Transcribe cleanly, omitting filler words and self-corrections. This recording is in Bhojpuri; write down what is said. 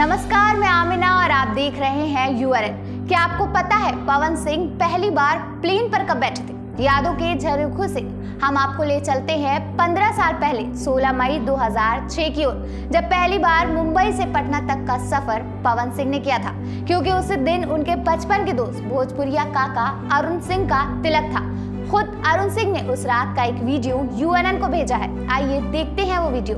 नमस्कार, मैं आमिना और आप देख रहे हैं URL। क्या आपको पता है पवन सिंह पहली बार प्लेन पर कब बैठे थे? यादों के झरोखों से हम आपको ले चलते हैं 15 साल पहले 16 मई 2006 की ओर, जब पहली बार मुंबई से पटना तक का सफर पवन सिंह ने किया था, क्योंकि उस दिन उनके बचपन के दोस्त भोजपुरिया काका अरुण सिंह का तिलक था। खुद अरुण सिंह ने उस रात का एक वीडियो UNN को भेजा है। आइए देखते हैं वो वीडियो।